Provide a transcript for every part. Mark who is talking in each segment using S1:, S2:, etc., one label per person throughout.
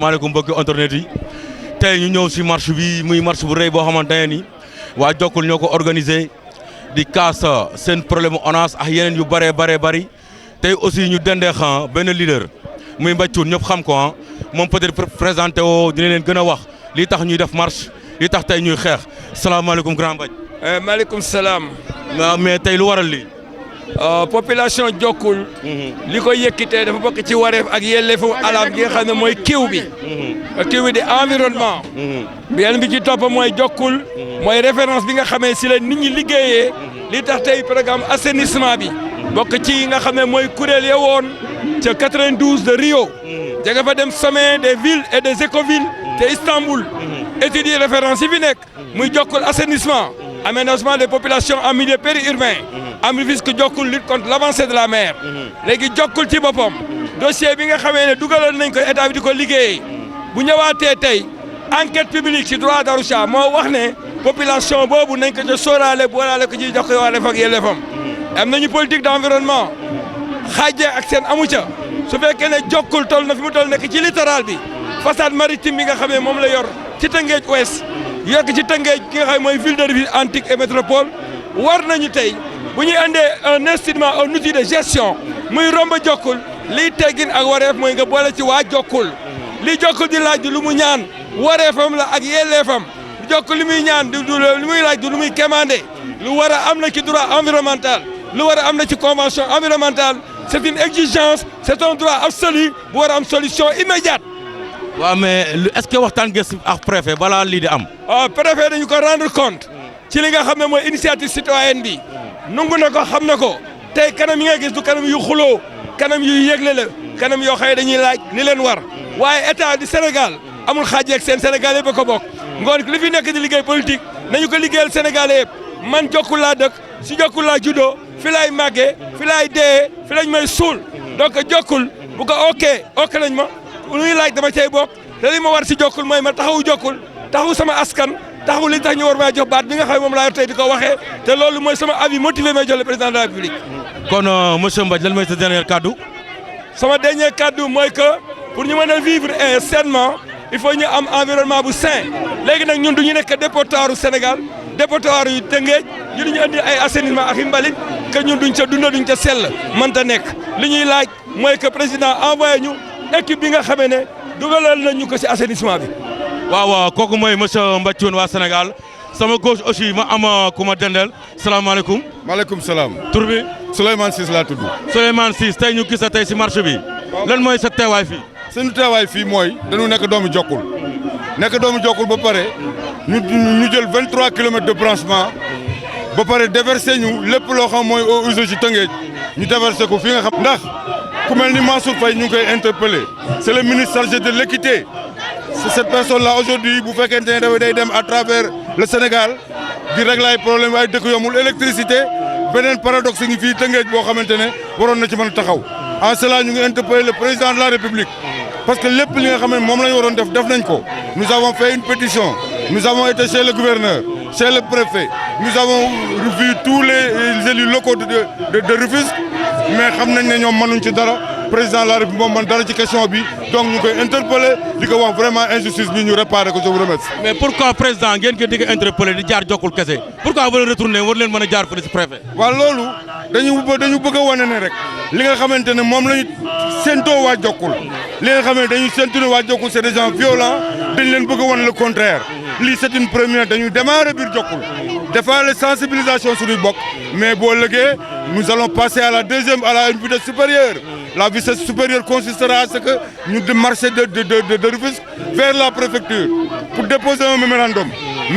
S1: maaleykum mbokki internet yi tey ñu ñëw si marche bi muy marche bu rëy boo xamante ne ni waa Jokkul ñoo ko organisé di kaas seen problème mu ONAS ak yeneen yu bëree bëri tey aussi ñu dendee benn leader muy Mbacioune ñëpp xam ko moom peut-être présenté woo dina leen gën a wax lii tax ñuy def marche lii tax tey ñuy xeex salaamaaleykum grand Mbaj.
S2: maaleykum salaam.
S1: waaw mais tey lu waral lii.
S2: population Jokkul. li ko yëkkitee dafa bokk ci wareef ak yelleefu alam gi nga xam ne mooy kiw bi. kiw bi di environnement. beneen bi ci topp mooy Jokkul. mooy référence bi nga xamee si la nit ñi liggéeyee. li tax tey programme assainissement bi. bokk ci nga xam ne mooy kuréel ya woon ca 92 de Rio. jege fa dem sommet des villes et des écovilles te Istanbul. étudier référence yi fi nekk. muy Jokkul assainissement. aménagement des populations en milieu périurbain. am Rufisque Jokkul lutte contre l'avancée de la mer. léegi Jokkul ci boppam. dossier bi nga xamee ne dugaloon nañ ko état bi di ko liggéeyee. bu ñëwaatee tey enquête publique ci droit d'Arusha moo wax ne population boobu nañ ko ca sóoraale boolaale ko ci jox ko wareef ak yelleefam. am nañu politique d'environnement xaajee ak seen amu ca su fekkee ne Jokkul toll na fi mu toll nekk ci littoral bi façade maritime bi nga xam ne moom la yor ci Tëngéej ouest yor ko ci Tëngéej ki nga xam ne mooy ville de Rufisque antique et métropole war nañu tey bu ñuy andee un instrument un outil de gestion muy romb Jokkul liy teggin ak wareef mooy nga boole ci waa Jokkul li Jokkul di laaj du lu mu ñaan wareefam la ak yelleefam Jokkul li muy ñaan du lu muy laaj du lu muy commandé lu war a am na ci droit environnemental lu war a am na ci convention environnementale c'est une exigence c'est un droit absolu bu war a am solution immédiate.
S1: waaw mais est-ce que waxtaan ngeen ak préfet balaa lii di am.
S2: préfet dañu ko rendre compte ci li nga xam ne mooy initiative citoyenne bi nungu na ko xam na ko tey kanam yi nga gis du kanam yu xuloo kanam yu yëgle la kanam yoo xëy dañuy laaj li leen war waaye état du Sénégal amul xaaj ak seen Sénégal yëpp a ko bokk ngoon li fi nekk di liggéey politique nañu ko liggéeyal Sénégal yëpp man Jokkul laa dëkk si Jokkul laa juddoo fi laay màggee fi laay dee fi lañ may suul donc Jokkul bu ko ok nañ ma luy laaj dama cay bokk te li ma war si Jokkul mooy ma taxawu Jokkul taxawu sama askan taxawu li tax ñu war maa jox baat bi nga xam ne moom laa yor tey di ko waxee te loolu mooy sama avis motivé may jox le président de la République.
S1: kon monsieur Mbadji lan mooy sa dernier kaddu.
S2: sama dernier kaddu mooy que pour ñu mën a vivre sainement il faut ñu am environnement bu sain léegi nag ñun du ñu nekk dépotoiru Sénégal dépotoir yu Tëngéej ñu duñu andi ay assainissement ak i mbalit que ñun duñ ca dunda duñ ca sell mënta nekk li ñuy laaj mooy que président envoyé ñu équipe bi nga xamee ne dugalal nañ ñu ko si assainissement bi.
S1: waaw kooku mooy monsieur Mbacioune waa Sénégal sama gauche aussi ma am ku ma dendel salaamaaleykum.
S3: maaleykum salaam.
S1: tur bi.
S3: Souleymane Ciss laa tudd.
S1: Souleymane Ciss tey ñu gis tey si marché bi. lan mooy sa teewaay fii.
S3: suñu teewaay fii mooy dañu nekk doomu Jokkul nekk doomu Jokkul ba pare ñu jël 23 kilomètres de branchement ba pare déversé ñu lépp loo xam mooy eaux usées ci Tëngéej ñu déversé ko fi nga xam. ndax ku mel ni Mansour Faye ñu ngi koy interpellé c'est le ministre chargé de l'équité c'est cette personne là aujourd'hui bu fekkente ne dafa day dem à travers le Sénégal di régler ay problème ay dëkk yomul électricité beneen paradoxe ngi fii Tëngéej boo xamante ne waroon na ci mën a taxaw en cela ñu ngi interpellé le président de la République parce que lépp li nga xam ne moom la ñu waroon def nañ ko nous avons fait une pétition nous avons été chez le gouverneur chez le préfet nous avons vu tous les élus locaux de Rufisque mais xam nañ ne ñoom mënuñ ci dara président de la République moom man dara ci question bi donc ñu koy interpellé di ko wax vraiment injustice bi ñu réparé ko je vous remercie.
S1: mais pourquoi président ngeen ko di ko interpellé di jaar Jokkul kese pourquoi war a retourné war leen mën a jaar fële si préfet.
S3: waaw loolu dañu bëgg a wane ne rek li nga xamante ne moom lañu séentoo waa Jokkul li nga xam ne dañu séentu ne waa Jokkul c'est des gens violents dañ leen bëgg a wane le contraire lii c'est une première dañuy démarrer biir Jokkul defaale sensibilisation suñuy bokk mais boo lëggee nous allons passer à une vitesse supérieure. La vitesse supérieure consistera à ce que nous marchions de Rufisque vers la préfecture pour déposer un mémorandum.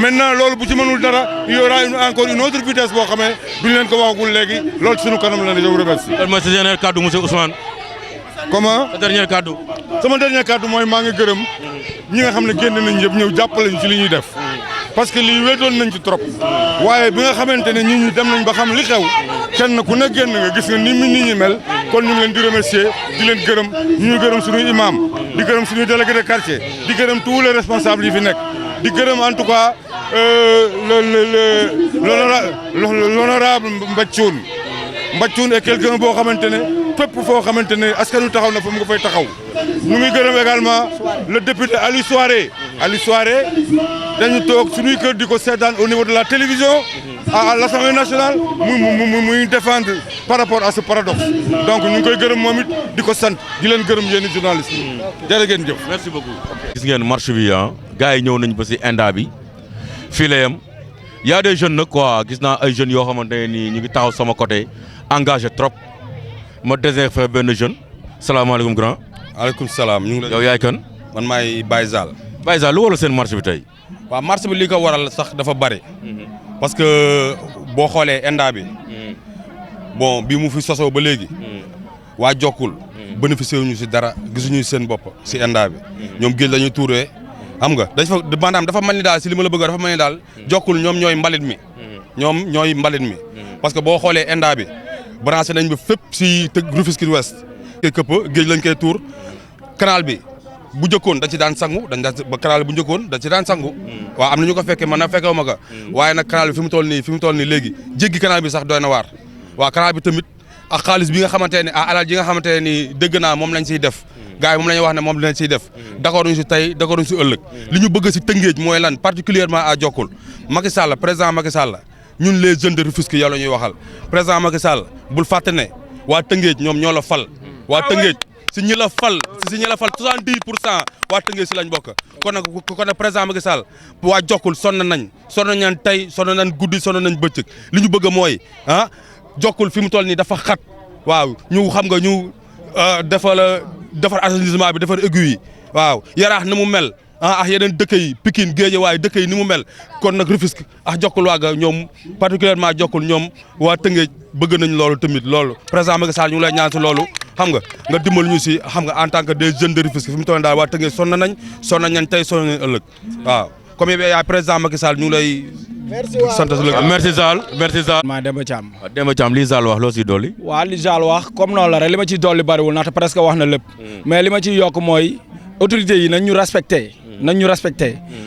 S3: Maintenant, loolu bu ci mënul dara il y aura encore une autre vitesse boo xamee duñ leen ko waxagul léegi loolu suñu kanam la ne je vous remercie.
S1: lan mooy sa dernier kaddu monsieur Ousmane.
S3: comment.
S1: sa dernier kaddu.
S3: sama dernier kaddu mooy maa ngi gërëm ñi nga xam ne génn nañ yëpp ñëw jàppale ñu ci li ñuy def. parce que lii wéetoon nañ ci trop waaye bi nga xamante ne nit ñi dem nañ ba xam li xew kenn ku ne génn nga gis nga ni nit ñi mel kon ñu ngi leen di remercier di leen gërëm ñu ngi gërëm suñuy imam di gërëm suñuy délégué de quartier di gërëm tous les responsables yi fi nekk di gërëm en tout cas l'honorable Mbacioune est quelqu'un boo xamante ne fépp foo xamante ne askanu taxaw na fa mu nga fay taxaw ñu ngi gërëm également le député Aliou Souaré dañu toog suñuy kër di ko seetaan au niveau de la télévision à l'Assemblée nationale muy défendre par rapport à ce paradoxe donc ñu ngi koy gërëm moom it di ko sant di leen gërëm yéen journaliste jërë ngeen jëf.
S1: merci beaucoup. gis ngeen marche bi gars yi ñëw nañ ba si ENDA bi fii la yem y a des jeunes nag quoi gis naa ay jeunes yoo xamante ne nii ñu ngi taxaw sama côté engagé trop ma désire fa benn jeune salaamaaleykum grand.
S4: maaleykum salaam ñu ngi lay.
S1: yow yaay kan.
S4: man maay Baye Zal.
S1: Baye Zal lu waral seen marche bi tey.
S4: waaw marche bi li ko waral sax dafa bari. parce que boo xoolee ENDA bi. bon bi mu fi sosoo ba léegi. waa Jokkul. bénéficié wuñu si dara gisuñu seen bopp si ENDA bi. ñoom géej la ñuy tuuree xam nga dañ fa maanaam dafa mel ni daal si li ma la bëgg dafa mel ni daal Jokkul ñoom ñooy mbalit mi. ñoom ñooy mbalit mi. parce que boo xoolee ENDA bi branché nañ ba fépp si Rufisque Ouest. këpp géej lañ koy tuur canal bi bu njëkkoon da ci daan sangu ba canal bu njëkkoon da ci daan sangu. waaw am na ñu ko fekkee man na fekkewu ma ko. waaye nag canal bi fi mu toll nii léegi jéggi canal bi sax doy na waar. waaw canal bi tamit ak xaalis bi nga xamante ne alal ji nga xamante ne nii dëgg naa moom lañ siy def. gars yi moom la ñuy wax ne moom lañ siy def. d'accord ñu si tey d'accord ñu si ëllëg. li ñu bëgg si Tëngéej mooy lan particulièrement à Jokkul Macky Sall président Macky Sall ñun les jeunes de Rufisque yow la ñuy waxal président Macky Sall bul fàtte ne waa Tëngéej ñoom ñoo la fal. waa Tëngéej si ñi la fal 70% waa Tëngéej si lañ bokk kon nag président Macky Sall waa Jokkul sonn nañ tey sonn nañ guddi sonn nañ bëccëg li ñu bëgg mooy Jokkul fi mu toll nii dafa xat waaw ñu xam nga ñu defar assainissement bi defar aiguille yi waaw Yaraax na mu mel ak yeneen dëkk yi Pikine Guédiawaye dëkk yi ni mu mel kon nag Rufisque ak Jokkul waaga ñoom particulièrement Jokkul ñoom waa Tëngéej bëgg nañ loolu tamit loolu président Macky Sall ñu ngi lay ñaan si loolu xam nga dimbali ñu si xam nga en tant que des jeunes de Rufisque fi mu toll daal waa Tëngéej sonn nañ tey sonn nañ ëllëg waaw comme yow yaay président Macky Sall ñu ngi lay sant
S1: merci Zal.
S5: maa Demba Thiam.
S1: Demba Thiam li Zal wax loo siy dolli.
S5: waaw li Zal wax comme noonu la rek li ma ciy dolli bariwul ndaxte presque wax na lépp. mais li ma ciy yokk mooy autorités yi nañ ñu respecté.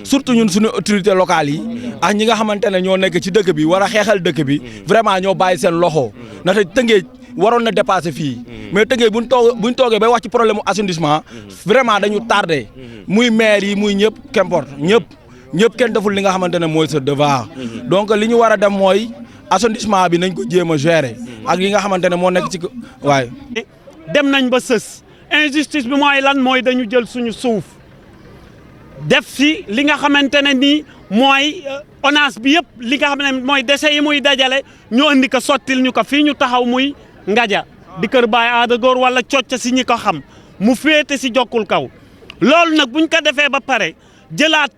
S5: surtout ñun suñu autorités locales yi. ak ñi nga xamante ne ñoo nekk ci dëkk bi war a xeexal dëkk bi. vraiment ñoo bàyyi seen loxo. ndaxte Tëngéej waroon na dépasser fii. mais Tëngéej buñ toogee bay wax ci problème mu assainissement. vraiment dañu tardé. muy maire yi muy ñëpp qu'importe ñëpp kenn deful li nga xamante ne mooy sa devoir. donc li ñu war a dem mooy assainissement bi nañ ko jéem a gérer. ak yi nga xamante ne moo nekk ci waaye.
S6: dem nañ ba sës injustice bi mooy lan mooy dañu jël suñu suuf def si li nga xamante ne nii mooy ONAS bi yëpp li nga xam ne mooy déchets yi muy dajale ñu andi ko sottil ñu ko fii ñu taxaw muy Ngaja di Kër Baye Aada Góor wala cocc si ñi ko xam mu féete si Jokkul kaw loolu nag buñ ko defee ba pare jëlaat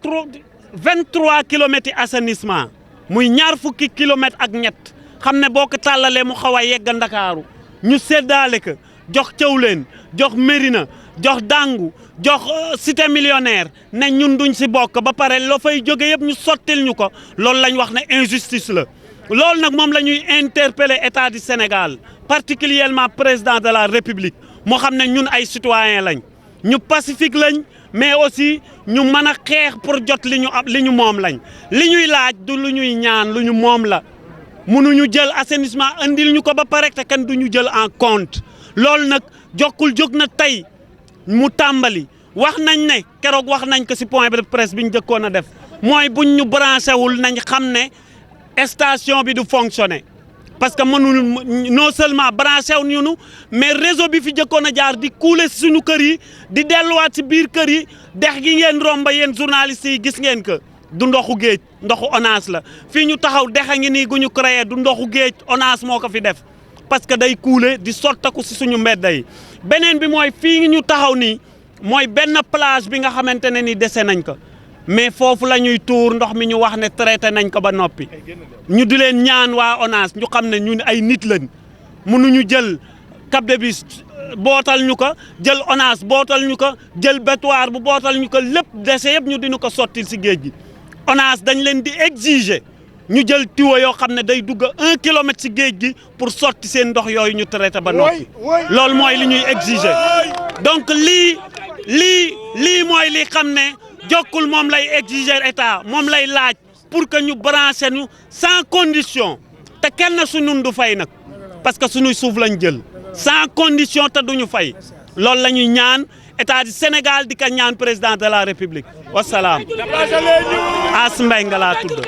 S6: 23 kilomètres yi assainissement muy ñaar fukki kilomètres ak ñett xam ne boo ko tàllalee mu xaw a yegg Ndakaaru ñu séddaale ko jox Thiawlène jox Mérina jox Dangu jox cité millionnaire ne ñun duñ si bokk ba pare loo fay jóge yëpp ñu sottil ñu ko loolu lañ wax ne injustice la loolu nag moom la ñuy interpeller état du Sénégal particulièrement président de la République moo xam ne ñun ay citoyens lañ ñu pacifique lañ mais aussi ñu mën a xeex pour jot li ñu moom lañ li ñuy laaj du lu ñuy ñaan lu ñu moom la mënuñu jël assainissement andil ñu ko ba pare te kenn du ñu jël en compte loolu nag Jokkul jóg na tey mu tàmbali wax nañ ne keroog wax nañ ko ci point de presse bi ñu jëkkoon a def mooy buñ ñu branché wul nañ xam ne station bi du fonctionner parce que mënul non seulement branché wu ñu mais réseau bi fi jëkkoon a jaar di couler ci suñu kër yi di delluwaat ci biir kër yi dex gi ngeen romba yéen journalistes yi gis ngeen ko du ndoxu géej ndoxu ONAS la fii ñu taxaw dex a ngi nii gu ñu créé du ndoxu géej ONAS moo ko fi def parce que day couler di sottaku ci suñu mbedd yi beneen bi mooy fii ñu taxaw nii mooy benn plage bi nga xamante ne ni dese nañ ko mais foofu la ñuy tuur ndox mi ñu wax ne traité nañ ko ba noppi ñu di leen ñaan waa ONAS ñu xam ne ñun ay nit lañ mënuñu jël Cap de Biche bootal ñu ko jël ONAS bootal ñu ko jël bétoir bu bootal ñu ko lépp dese yëpp ñu dinu ko sottil ci géej gi ONAS dañ leen di exiger ñu jël tuyau yoo xam ne day dugg 1 kilomètre ci géej gi pour sotti seen ndox yooyu ñu traité ba noppi loolu mooy li ñuy exiger donc lii mooy li xam ne Jokkul moom lay exiger état moom lay laaj pour que ñu branché ñu sans condition te kenn su ñun du fay nag parce que suñuy suuf lañ jël sans condition te duñu fay loolu la ñuy ñaan état du Sénégal di ko ñaan président de la république wasalaam. As Mbengue laa tudd.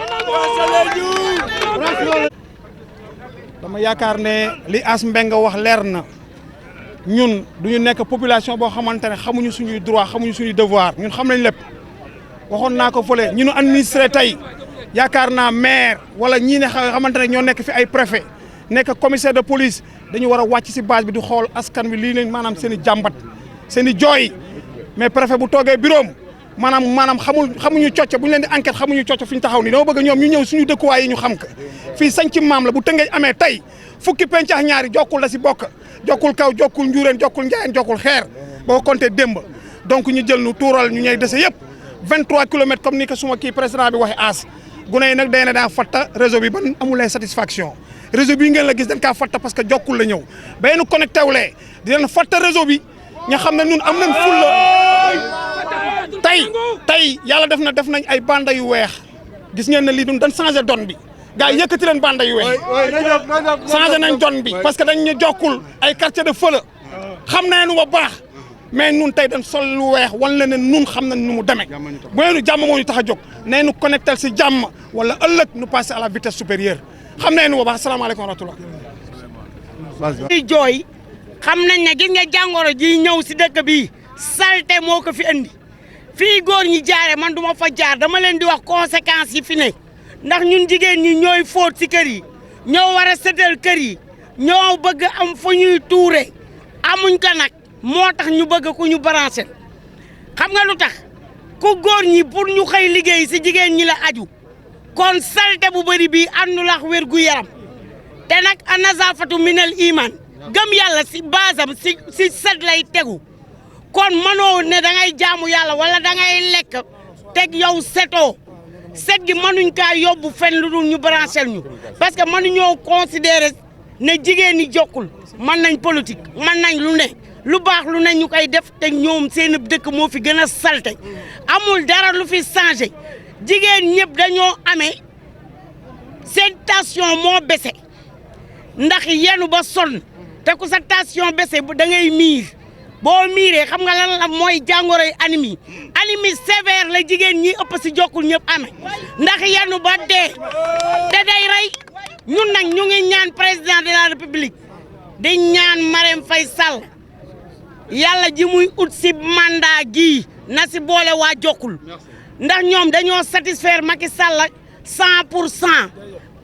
S7: dama yaakaar ne li As Mbengue wax leer na ñun du ñu nekk population boo xamante ne xamuñu suñuy droit xamuñu suñuy devoir ñun xam nañ lépp waxoon naa ko fële ñu nu administré tey yaakaar naa maire wala ñii ne xamante ne ñoo nekk fi ay préfet nekk commissaire de police dañu war a wàcc si base bi di xool askan wi lii leen maanaam seen i jàmbat seen i jooy mais préfet bu toogee bureau maanaam xamuñu cocc bu ñu leen di enquête xamuñu cocc fi ñu taxaw nii dama bëgg ñoom ñu ñëw suñu dëkkuwaay yi ñu xam ko fii sañ ci maam la bu Tëngéej amee tey fukki penc ak ñaari jokkul la si bokk jokkul kaw jokkul njuureen jokkul njaayeen jokkul xeer boo compté démb donc ñu jël nu tuural ñu ñay dese yëpp 23 kilomètres comme ni ko suma kii président bi waxee As gune yi nag day na daa fatta réseau bi ban amulee satisfaction réseau bii ngeen la gis dañ kaa fatta parce que jokkul la ñëw ba nu connecté wulee di leen fatta réseau bi nga xam ne ñun am nañ fulla tey yàlla def nañ ay banda yu weex gis ngeen ne lii dun dañ changé donne bi gars yi yëkkati leen banda yu weex changé nañ donne bi parce que dañ ñu jokkul ay quartier de feu la xam nañu ba baax mais nun tey dañ sol lu weex wan leen ne nun xam nañ nu mu demee bu nu jàmm moo ñu tax a jóg nee nu connecté si jàmm wala ëllëg nu passé à la vitesse supérieure xam nañu ba baax asalaamaaleykum wa rahmatulah.
S8: di jooy xam nañ ne gis nga jàngoro ji ñëw si dëkk bi salte moo ko fi andi fii góor ñi jaare man du ma fa jaar dama leen di wax conséquences yi fi ne ndax ñun jigéen ñi ñooy fóot si kër yi ñoo war a setal kër yi ñoo bëgg am fu ñuy tuure amuñ ko nag moo tax ñu bëgg ku ñu branché xam nga lu tax ku góor ñi pour ñu xëy liggéey si jigéen ñi la aju kon salte bu bëri bii àndul ak wér gu yaram te nag a nazafatu minal iman gëm yàlla si basam si set lay tegu kon mënoo ne da ngay jaamu yàlla wala da ngay lekk teg yow setoo set gi mënuñ kaa yóbbu fenn lu dul ñu branché ñu parce que mënuñoo considérer ne jigéen ñi jokkul mën nañ politique mën nañ lu ne lu baax lu ne ñu koy def te ñoom seen dëkk moo fi gën a salte amul dara lu fi changé jigéen ñëpp dañoo amee seen tension moo bese ndax yenu ba sonn te ku sa tension bese da ngay miir boo miiree xam nga lan la mooy jàngoroy anémie anémie sévère la jigéen ñi ëpp si jokkul ñëpp amee ndax yenu ba dee te day rey ñun nag ñu ngi ñaan président de la république di ñaan Marème Faye Sall yàlla ji muy ut si mandat gii na si boole waa jokkul ndax ñoom dañoo satisfaire Macky Sall 100%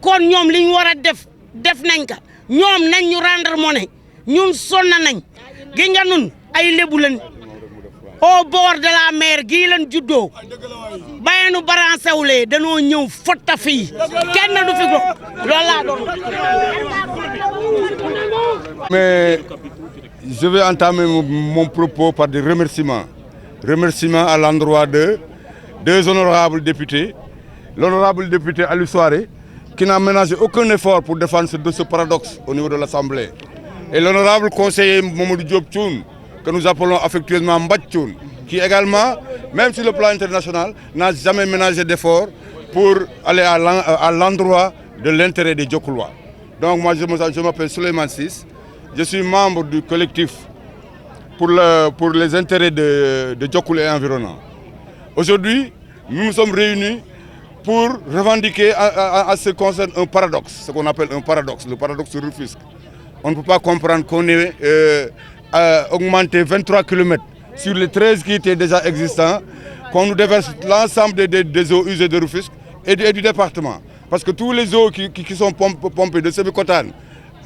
S8: kon ñoom li ñu war a def nañ ko ñoom nañ ñu rendre monnaie ñun sonn nañ gi nga nun ay lébu lañ au bord de la mer gii lañ juddoo bayenu baransewulee dañoo ñëw fotta fii kenn du fi go loolu laa doon.
S3: Mais je vais entamer mon propos par des remerciements. Remerciements à l'endroit de deux honorables députés. L'honorable député Aliou Souaré, qui n'a ménagé aucun effort pour défendre ce paradoxe au niveau de l'Assemblée. Et l'honorable conseiller Mamadou Diop Thioune, que nous appelons affectueusement Mbadj Thioune, qui également, même sur le plan international, n'a jamais ménagé d'effort pour aller à l'endroit de l'intérêt des Djokulois. Donc moi, je m'appelle Souleymane Ciss, je suis membre du collectif pour les intérêts de Djokoul et environnants. Aujourd'hui, nous nous sommes réunis pour revendiquer à ce qui concerne un paradoxe, ce qu'on appelle un paradoxe, le paradoxe de Rufisque. On ne peut pas comprendre qu'on ait augmenté 23 km sur les 13 qui étaient déjà existants, qu'on nous déverse l'ensemble des eaux usées de Rufisque et du département. Parce que tous les eaux qui sont pompées de Sébikotane,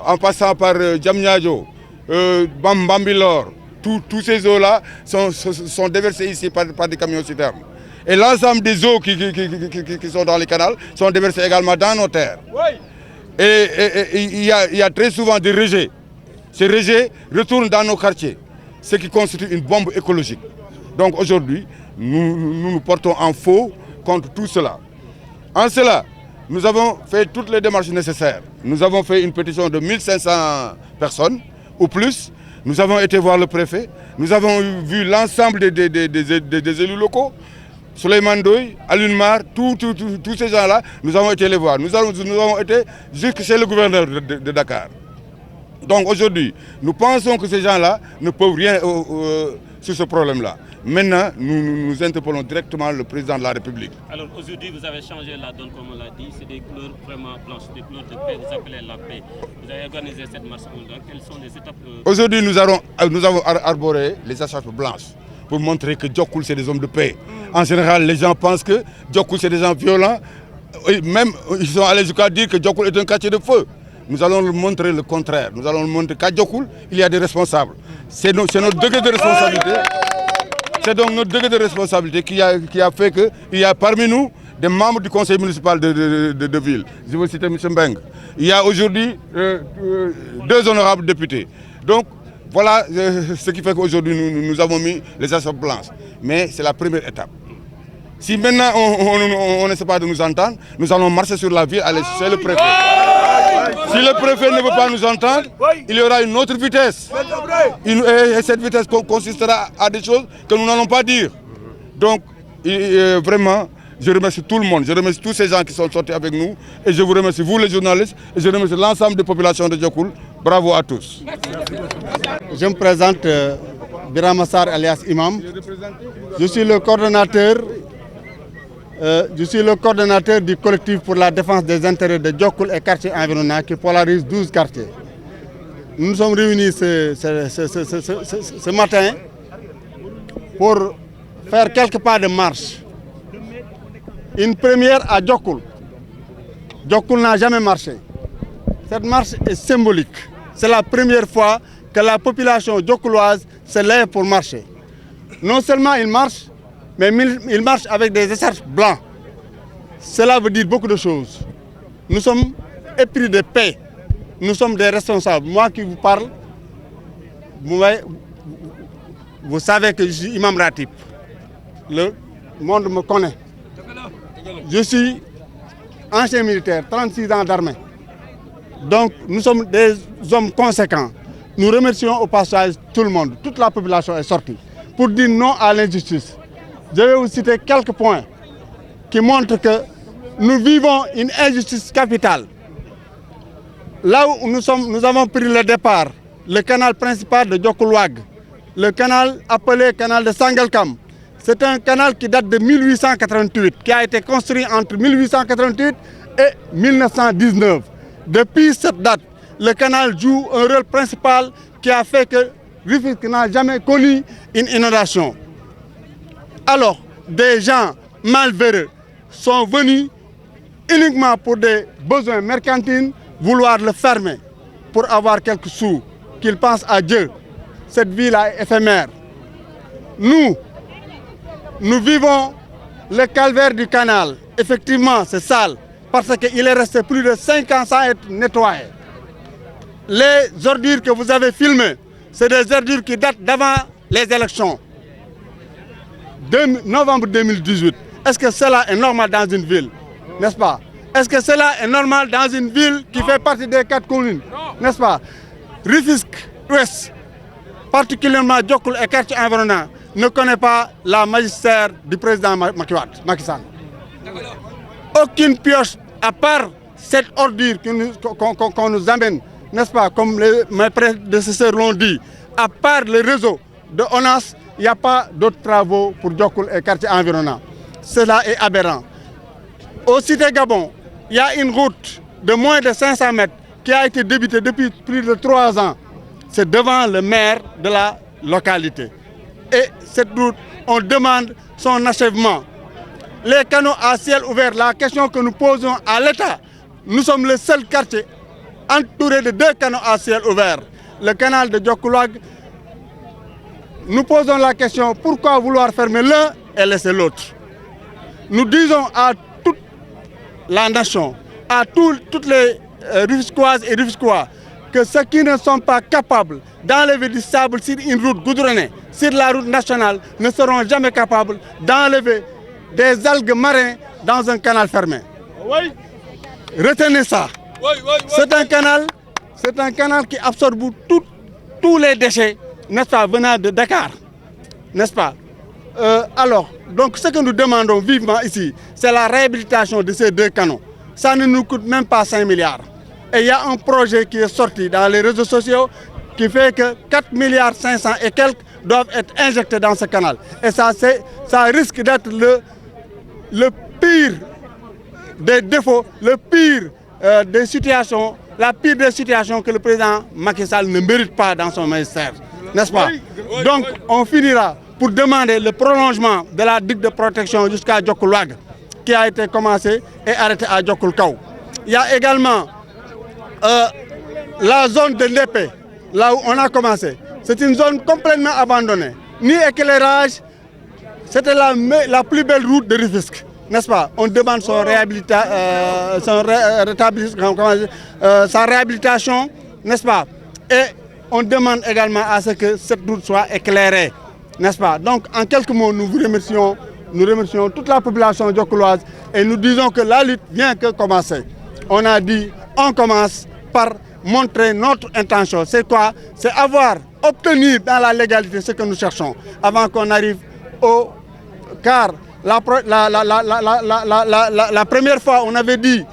S3: en passant par Diamniadio, Bambilor, tous ces eaux-là sont déversées ici par des camions citernes. Et l'ensemble des eaux qui sont dans les canaux sont déversées également dans nos terres. Et il y a très souvent des rejets. Ces rejets retournent dans nos quartiers, ce qui constitue une bombe écologique. Donc aujourd'hui, nous portons en faux contre tout cela. En cela, nous avons fait toutes les démarches nécessaires. Nous avons fait une pétition de 1500 personnes ou plus. Nous avons été voir le préfet. Nous avons vu l'ensemble des élus locaux. Souleymane Ndoye, Alioune Mar, tous ces gens-là, nous avons été les voir. Nous avons été jusque chez le gouverneur de Dakar. Donc aujourd'hui, nous pensons que ces gens-là ne peuvent rien sur ce problème-là. Maintenant, nous interpellons directement le président de la République.
S9: Alors aujourd'hui, vous avez changé la donne, comme on l'a dit. C'est des couleurs vraiment blanches, des couleurs de paix. Vous appelez la paix. Vous avez organisé cette marche. Donc, quelles sont les étapes
S3: Aujourd'hui, nous avons arboré les écharpes blanches pour montrer que Diokoul, c'est des hommes de paix. En général, les gens pensent que Diokoul, c'est des gens violents. Et même, ils sont allés jusqu'à dire que Diokoul est un quartier de feu. Nous allons leur montrer le contraire. Nous allons leur montrer qu'à Diokoul, il y a des responsables. C'est notre degré de responsabilité. C'est donc notre degré de responsabilité qui a fait qu'il y a parmi nous des membres du conseil municipal de ville. Je veux citer M. Mbeng. Il y a aujourd'hui 2 honorables députés. Donc, voilà ce qui fait qu'aujourd'hui nous avons mis les écharpes blanches. Mais c'est la première étape. Si maintenant on ne sait pas de nous entendre, nous allons marcher sur la ville, aller chez le préfet. Si le préfet ne veut pas nous entendre, il y aura une autre vitesse. Et cette vitesse consistera à des choses que nous n'allons pas dire. Donc, vraiment, je remercie tout le monde. Je remercie tous ces gens qui sont sortis avec nous. Et je vous remercie, vous les journalistes. Et je remercie l'ensemble des populations de Diokoul. Bravo à tous.
S10: Je me présente Birama Sarr alias Imam. Je suis le coordonnateur du collectif pour la défense des intérêts de Diokoul et quartiers environnants qui polarise 12 quartiers. Nous nous sommes réunis ce matin pour faire quelques pas de marche. Une première à Diokoul. Diokoul n'a jamais marché. Cette marche est symbolique. C'est la première fois que la population diokouloise se lève pour marcher. Non seulement il marche, mais il marche avec des écharpes blancs. Cela veut dire beaucoup de choses. Nous sommes épris de paix. Nous sommes des responsables. Moi qui vous parle, vous savez que je suis Imam Ratib. Le monde me connaît. Je suis ancien militaire, 36 ans d'armée. Donc nous sommes des hommes conséquents. Nous remercions au passage tout le monde. Toute la population est sortie pour dire non à l'injustice. Je vais vous citer quelques points qui montrent que nous vivons une injustice capitale. Là où nous avons pris le départ, le canal principal de Diokoul-Ouag, le canal appelé canal de Sangalkam, c'est un canal qui date de 1888, qui a été construit entre 1888 et 1919. Depuis cette date, le canal joue un rôle principal qui a fait que Rufisque n'a jamais connu une inondation. Alors, des gens malveillants sont venus uniquement pour des besoins mercantiles, vouloir le fermer pour avoir quelques sous, qu'ils pensent à Dieu. Cette vie-là est éphémère. Nous vivons le calvaire du canal. Effectivement, c'est sale, parce qu'il est resté plus de 5 ans sans être nettoyé. Les ordures que vous avez filmées, c'est des ordures qui datent d'avant les élections. Novembre 2018. Est-ce que cela est normal dans une ville? N'est-ce pas? Est-ce que cela est normal dans une ville qui fait partie des 4 communes? N'est-ce pas? Rufisque Ouest, particulièrement Diokoul et quartiers environnants, ne connaît pas la magistère du président Macky Sall. Aucune pioche, à part cette ordure qu'on nous amène, n'est-ce pas, comme mes prédécesseurs l'ont dit, à part le réseau de ONAS, il n'y a pas d'autres travaux pour Diokoul et quartiers environnants. Cela est aberrant. Au Cité Gabon, il y a une route de moins de 500 mètres qui a été débutée depuis plus de 3 ans. C'est devant le maire de la localité. Et cette route, on demande son achèvement. Les canaux à ciel ouvert, la question que nous posons à l'État, nous sommes le seul quartier entouré de 2 canaux à ciel ouvert. Le canal de Diokoul-Ouag, nous posons la question, pourquoi vouloir fermer l'un et laisser l'autre? Nous disons à toute la nation, à toutes les Rufisquoises et Rufisquois, que ceux qui ne sont pas capables d'enlever du sable sur une route goudronnée, sur la route nationale, ne seront jamais capables d'enlever des algues marines dans un canal fermé. Oui. Retenez ça. C'est un canal qui absorbe tous les déchets, n'est-ce pas, venant de Dakar, n'est-ce pas? Alors, donc ce que nous demandons vivement ici, c'est la réhabilitation de ces 2 canaux. Ça ne nous coûte même pas 5 milliards. Et il y a un projet qui est sorti dans les réseaux sociaux qui fait que 4,5 milliards et quelques doivent être injectés dans ce canal. Et ça risque d'être le pire des défauts, le pire des situations, la pire des situations que le président Macky Sall ne mérite pas dans son ministère, n'est-ce pas? Donc on finira pour demander le prolongement de la digue de protection jusqu'à Diokoul-Ouaga, qui a été commencé et arrêté à Diokoul-Kaw. Il y a également la zone de Ndépé, là où on a commencé. C'est une zone complètement abandonnée. Ni éclairage, c'était la plus belle route de Rufisque, n'est-ce pas? On demande sa réhabilitation, n'est-ce pas? Et on demande également à ce que cette route soit éclairée, n'est-ce pas? Donc en quelques mots, nous remercions toute la population diokouloise et nous disons que la lutte vient que commencer. On a dit, on commence par montrer notre intention. C'est quoi? C'est obtenir dans la légalité ce que nous cherchons avant qu'on arrive au... Car la première fois, on avait dit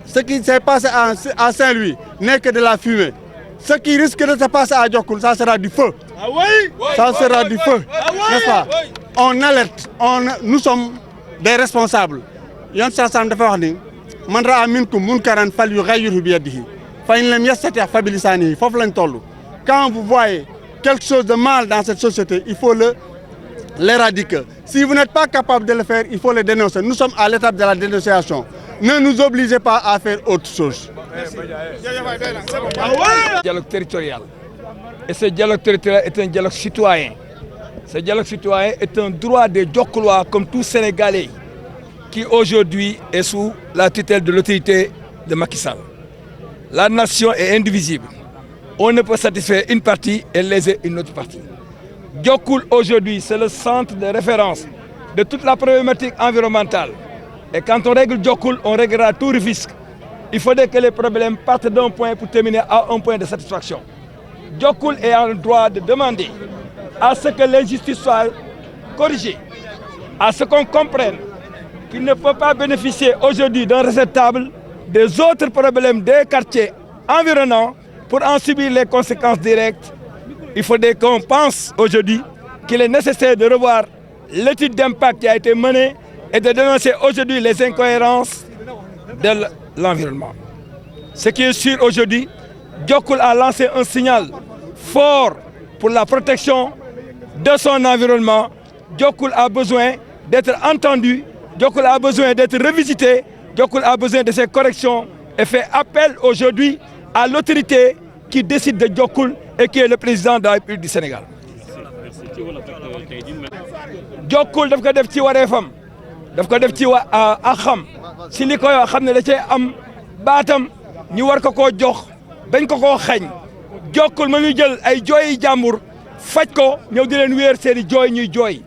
S10: ce qui s'est passé à Saint-Louis n'est que de la fumée. Ce qui risque de se passer à Diokoul, ça sera du feu. Ah oui? Ça sera du feu, n'est-ce pas? On alerte, nous sommes des responsables. Yon sasam dafa wax ni man raa minkum munkaran falyughayyirhu bi yadihi fa in lam yastati' fa bi lisanihi. Foofu lañ toll. Quand vous voyez quelque chose de mal dans cette société, il faut l'éradiquer. Si vous n'êtes pas capable de le faire, il faut le dénoncer. Nous sommes à l'étape de la dénonciation. Ne nous obligez pas à faire autre chose.
S2: Dialogue territorial. Et ce dialogue territorial est un dialogue citoyen. Ce dialogue citoyen est un droit des Diokoulois comme tout Sénégalais qui aujourd'hui est sous la tutelle de l'autorité de Macky Sall. La nation est indivisible. On ne peut satisfaire une partie et léser une autre partie. Diokoul aujourd'hui, c'est le centre de référence de toute la problématique environnementale. Et quand on règle Diokoul, on réglera tout Rufisque. Il faudrait que les problèmes partent d'un point pour terminer à un point de satisfaction. Diokoul est en droit de demander à ce que l'injustice soit corrigée, à ce qu'on comprenne qu'il ne peut pas bénéficier aujourd'hui d'un réceptacle des autres problèmes des quartiers environnants pour en subir les conséquences directes. Il faudrait qu'on pense aujourd'hui qu'il est nécessaire de revoir l'étude d'impact qui a été menée et de dénoncer aujourd'hui les incohérences de l'environnement. Ce qui est sûr aujourd'hui, Diokoul a lancé un signal fort pour la protection de son environnement. Diokoul a besoin d'être entendu, Diokoul a besoin d'être revisité, Diokoul a besoin de ces corrections et fait appel aujourd'hui à l'autorité qui décide de Diokoul et qui est le président de la République du Sénégal. Diokoul daf ko def ci wareefam daf ko def ci axam si li koy xam ne da cee am baatam ñu war ko koo jox bañ ko koo xañ Diokoul ma ñu jël ay jooyi jàmbur faj ko ñëw di leen wéer seeni jooy ñuy jooy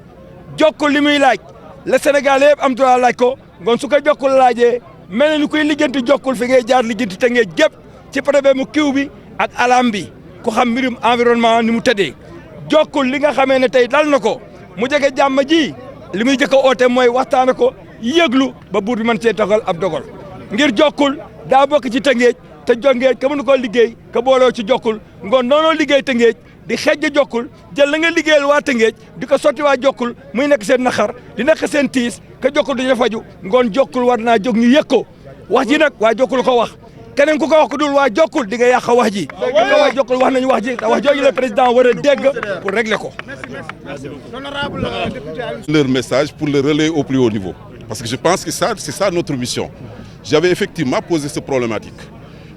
S2: Diokoul li muy laaj le Sénégal yëpp am droit laaj ko ngoon su ko Diokoul laajee mel na ni kuy lijjanti Diokoul fi ngay jaar lijjanti te ngeen jëpp ci problème mu kiw bi ak alam bi ku xam mbirum environnement ni mu tëddee Diokoul li nga xamee ne tey dal na ko mu jege jàmm ji li muy jëkk a oote mooy waxtaane ko yëglu ba buur bi mën cee taxal ab dogal ngir Diokoul daa bokk ci Tëngéej te Tëngéej ka mënu koo liggéey ka booloo ci Diokoul ngoon noonoo liggéey Tëngéej di xejj Diokoul jël la nga liggéeyal waa Tëngéej di ko sotti waa Diokoul muy nekk seen naxar di nekk seen tiis ka Diokoul dañu faju ngoon Diokoul war naa jóg ñu yëg ko wax ji nag waa Diokoul ko wax keneen ku ko wax ko dul waa Diokoul di nga yàq wax ji ko waa Diokoul wax nañu wax ji te wax jooju le président war a dégg pour régler ko.
S11: Leur message pour le relayer au plus haut niveau parce que je pense que c'est ça notre mission. J'avais effectivement posé cette problématique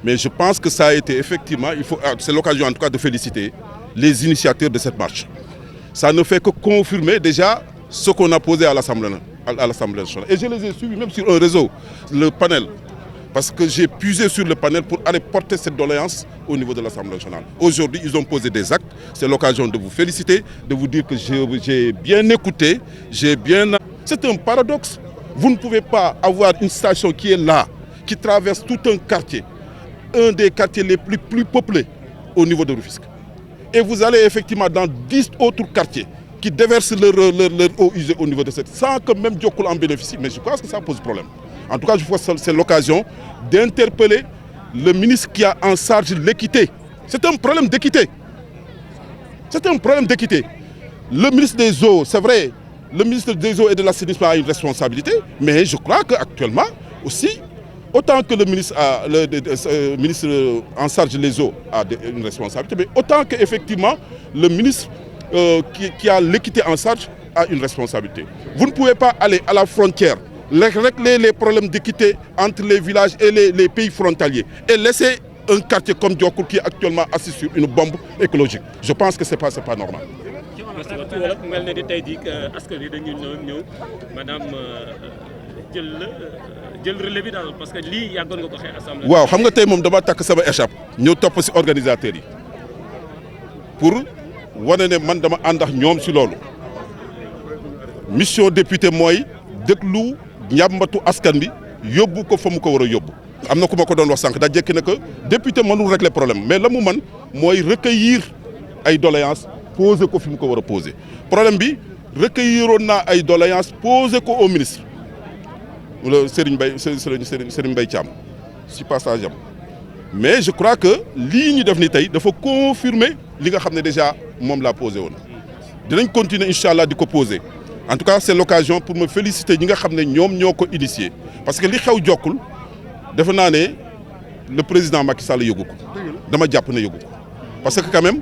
S11: mais je pense que ça a été effectivement c'est l'occasion en tout cas de féliciter les initiateurs de cette marche. Ça ne fait que confirmer déjà ce qu'on a posé à l'Assemblée nationale et je les ai suivis même sur un réseau, le panel. Parce que j'ai puisé sur le panel pour aller porter cette doléance au niveau de l'Assemblée nationale. Aujourd'hui, ils ont posé des actes. C'est l'occasion de vous féliciter, de vous dire que j'ai bien écouté, C'est un paradoxe. Vous ne pouvez pas avoir une station qui est là, qui traverse tout un quartier, un des quartiers les plus peuplés au niveau de Rufisque. Et vous allez effectivement dans 10 autres quartiers qui déversent leur eau usée au niveau de cette, sans que même Diokoul en bénéficie. Mais je pense que ça pose problème. En tout cas, je pense que c'est l'occasion d'interpeller le ministre qui a en charge l'équité. C'est un problème d'équité. C'est un problème d'équité. Le ministre des Eaux, c'est vrai, le ministre des Eaux et de l'assainissement a une responsabilité, mais je crois qu'actuellement aussi, autant que le ministre en charge des eaux a une responsabilité, mais autant qu'effectivement le ministre qui a l'équité en charge a une responsabilité. Vous ne pouvez pas aller à la frontière, régler les problèmes d'équité entre les villages et les pays frontaliers et laisser un quartier comme Diokoul qui est actuellement assis sur une bombe écologique. Je pense que ce n'est pas normal.
S9: jël relais bi daal parce que lii yàggoon nga ko xeex assemblée.
S11: waaw xam nga tey moom dama takk sama échappe ñëw topp si organisateurs yi pour wane ne man dama ànd ak ñoom si loolu mission député mooy déglu njàmbatu askan bi yóbbu ko fa mu ko war a yóbbu. am na ku ma ko doon wax sànq da jekki ne que député mënul régler problème mais la mu man mooy recueillir ay doléances poser ko fi mu ko war a poser problème bi recueilliroon naa ay doléances poser ko au ministre. Serigne Mbaye Thiam si passage am mais je crois que lii ñu def ni tey dafa confirmer li nga xam ne déjà moom laa posé woon dinañ continuer incha allah di ko poser en tout cas c'est l'occasion pour me féliciter ñi nga xam ne ñoom ñoo ko initier parce que li xew Diokoul defe naa ne le président Macky Sall yëgu ko dama jàpp ne yëgu ko parce que quand même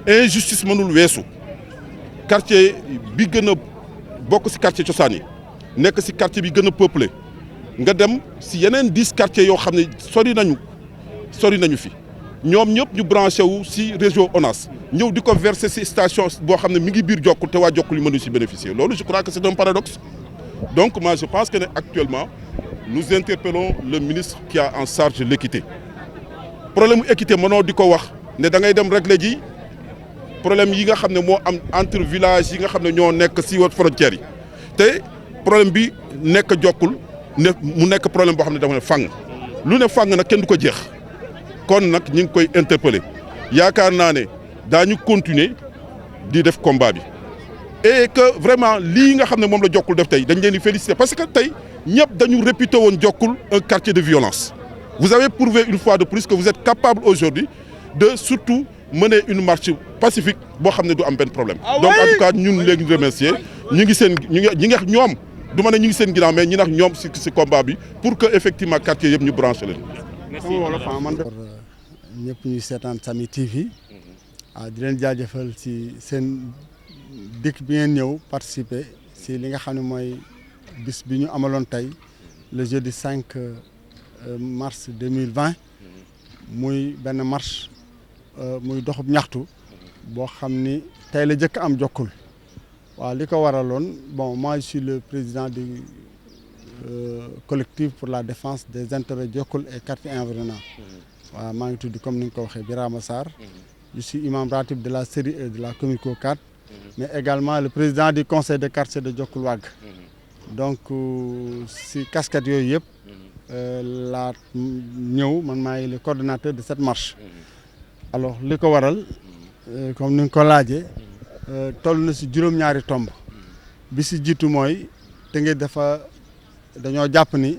S11: injustice mënul weesu quartier bi gën a bokk si quartier cosaan yi nekk si quartier bi gën a peuplé nga dem si yeneen 10 quartiers yoo xam ne sori nañu fi ñoom ñëpp ñu branché wu si réseau ONAS ñëw di ko verser si station boo xam ne mi ngi biir Diokoul te waa Diokoul yi mënu si bénéficier loolu je crois que c'est un paradoxe donc moi je pense que ne actuellement nous interpellons le ministre qui a en charge l'équité problème équité mënoo di ko wax ne da ngay dem régler ji problème yi nga xam ne moo am entre village yi nga xam ne ñoo nekk si wàllu frontières yi te problème bi nekk Diokoul ne mu nekk problème boo xam ne dafa ne fang lu ne fang nag kenn du ko jeex kon nag ñu ngi koy interpeller yaakaar naa ne daañu continuer di def combat bi et que vraiment lii nga xam ne moom la Diokoul def tey dañ leen di féliciter parce que tey ñëpp dañu réputé woon Diokoul un quartier de violence vous avez prouvé une fois de plus que vous êtes capable aujourd'hui de surtout mener une marche pacifique boo xam ne du am benn problème donc en tout cas ñun léegi ñu remercier ñu ngi seen ñi ngi ñoom du ma ne ñu ngi seen ginnaaw mais ñi nag ñoom si combat bi pour que effectivement quartier yëpp ñu branché leen.
S9: merci
S10: ñëpp ñuy seetaan Samy TV di leen jaajëfal si seen dikk bi ngeen ñëw participer si li nga xam ne mooy bis bi ñu amaloon tey le jeudi 5 mars 2020 muy benn marche muy doxub ñaxtu boo xam ni tey la jëkk am Diokoul. waaw li ko waraloon bon moi je suis le président du collectif pour la défense des intérêts Diokoul et quartiers environnants waaw maa ngi tudd comme ni nga ko waxee Birama Sarr je suis imam ratib de la série E de la Comico 4 mais également le président du conseil de quartier de Diokoul Wag donc si casquette yooyu yëpp laa ñëw man maay le coordonnateur de cette marche alors li ko waral comme ni nga ko laajee toll na si juróom-ñaari tomb bi si jiitu mooy Tëngéej dañoo jàpp ni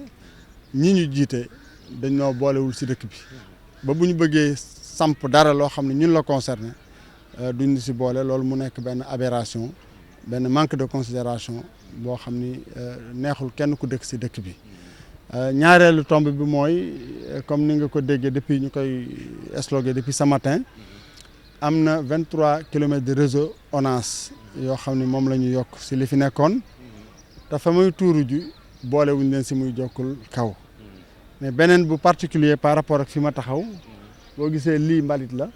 S10: ñi ñu jiite dañoo boolewul si dëkk bi ba bu ñu bëggee samp dara loo xam ne ñun la concerné duñ si boole loolu mu nekk benn aberration benn manque de considération boo xam ni neexul kenn ku dëkk si dëkk bi ñaareelu tomb bi mooy comme ni nga ko déggee depuis ñu koy slogué depuis ce matin am na 23 kilomètres de réseau ONAS yoo xam ne moom la ñu yokk si li fi nekkoon te fa muy tuuru ji boole wuñ leen si muy Diokoul kaw mais beneen bu particulier par rapport ak fi ma taxaw boo gisee lii mbalit la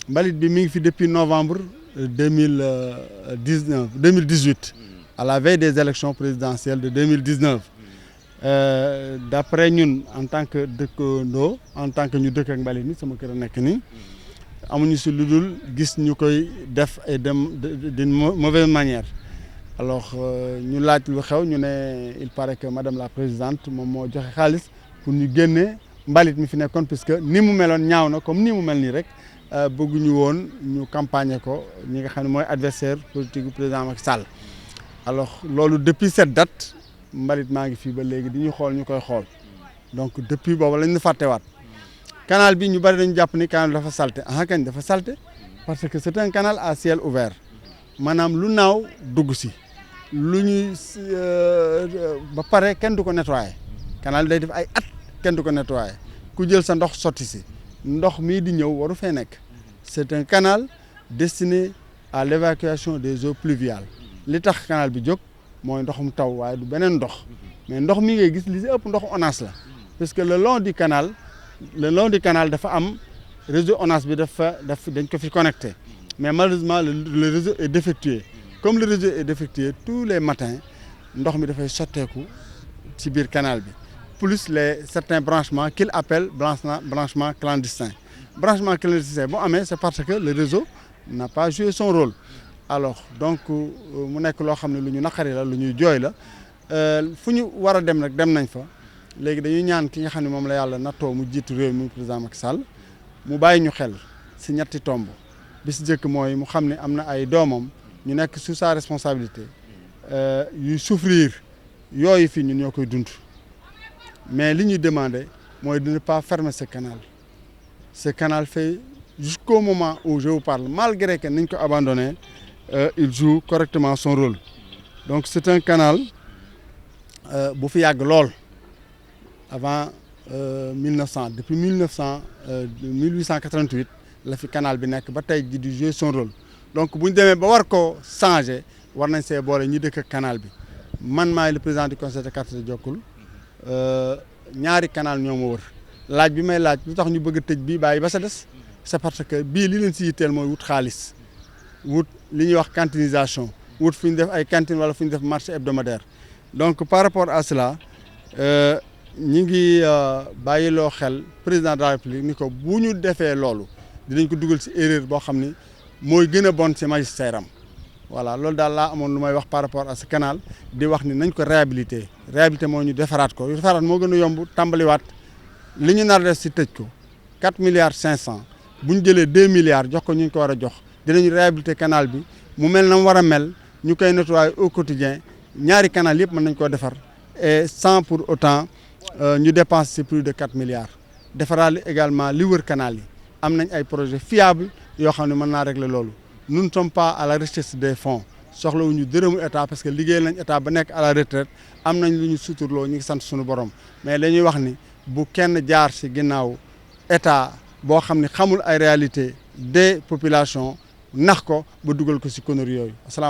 S10: mbalit bi mi ngi fi depuis novembre 2018 à la veille des élections présidentielles de 2019 d'après ñun en tant que dëkkandoo en tant que ñu dëkk ak mbalit mi sama kër a nekk nii amuñu si lu dul gis ñu koy def et d'une mauvaise manière alors ñu laaj lu xew ñu ne il paraît que madame la présidente moom moo joxe xaalis pour ñu génne mbalit mi fi nekkoon puisque ni mu meloon ñaaw na comme ni mu mel nii rek bëgguñu woon ñu campagne ko ñi nga xam ne mooy adversaire politique du président Macky Sall alors loolu depuis cette date mbalit maa ngi fii ba léegi di ñu xool ñu koy xool donc depuis boobu lañ ñu fàttewaat canal bi ñu bari dañu jàpp ni canal dafa salté kañ dafa salté parce que c'est un canal à ciel ouvert maanaam lu naaw dugg si lu ñuy ba pare kenn du ko nettoyer canal day def ay at kenn du ko nettoyer ku jël sa ndox sotti si ndox mii di ñëw waru fee nekk c'est un canal destiné à l'évacuation des eaux pluviales li tax canal bi jóg mooy ndoxum taw waaye du beneen ndox mais ndox mi ngay gis li si ëpp ndoxu ONAS la parce que le long du canal dafa am réseau ONAS bi dañ ko fi connecté mais malheureusement le réseau est défectueux comme le réseau est défectueux tous les matins ndox mi dafay sotteeku ci biir canal bi plus certains branchements qu'il appelle branchement clandestin branchement clandestin bu amee c'est parce que le réseau n'a pas joué son rôle alors donc mu nekk loo xam ne lu ñu naqari la lu ñuy jooy la fu ñu war a dem nag dem nañ fa léegi dañuy ñaan ki nga xam ne moom la yàlla nattoo mu jiitu réew mi président Macky Sall mu bàyyi ñu xel si ñetti tomb bi si njëkk mooy mu xam ne am na ay doomam ñu nekk sous sa responsabilité yuy souffrir yooyu fii ñun ñoo koy dund mais li ñuy demander mooy de ne pas fermer ce canal fait jusqu'au moment où je vous parle malgré que niñ ko abandonné il joue correctement son rôle donc c'est un canal bu fi yàgg lool avant 1900 depuis 1888 la fi canal bi nekk ba tey ji di jouer son rôle donc bu ñu demee ba war ko changer war nañ see boole ñi dëkk canal bi man maay le président du conseil de quartier de Diokoul ñaari canal ñoo ma wër laaj bi may laaj lu tax ñu bëgg a tëj bii bàyyi ba sa des c'est parce que bii li leen si yitteel mooy wut xaalis wut li ñuy wax cantinisation wut fu ñu def ay cantine wala fu ñu def marché hebdomadaire donc par rapport à cela ñi ngi bàyyiloo xel président de la République ni ko bu ñu defee loolu dinañ ko dugal ci erreur boo xam ni mooy gën a bon ci magistère am voilà loolu daal laa amoon lu may wax par rapport à ce canal di wax ni nañ ko réhabiliter moo ñu defaraat ko defaraat moo gën a yomb tàmbaliwaat li ñu nar def ci tëj ko 4 milliards 500 bu ñu jëlee 2 milliards jox ko ñu ko war a jox dinañu réhabiliter canal bi mu mel na mu war a mel ñu koy nettoyer au quotidien ñaari canal yëpp mën nañ koo defar et sans pour autant ñu dépense ci plus de 4 milliards defaraale également li wër canal yi am nañ ay projets fiables yoo xam ne mën naa régler loolu nous ne sommes pas à la recherche des fonds soxlawuñu dërëmu état parce que liggéey nañ état ba nekk à la retraite am nañ lu ñu suturloo ñu ngi sant suñu borom mais dañuy wax ni bu kenn jaar ci ginnaaw état boo xam ne xamul ay réalité des populations nax ko ba dugal ko ci conneries yooyu.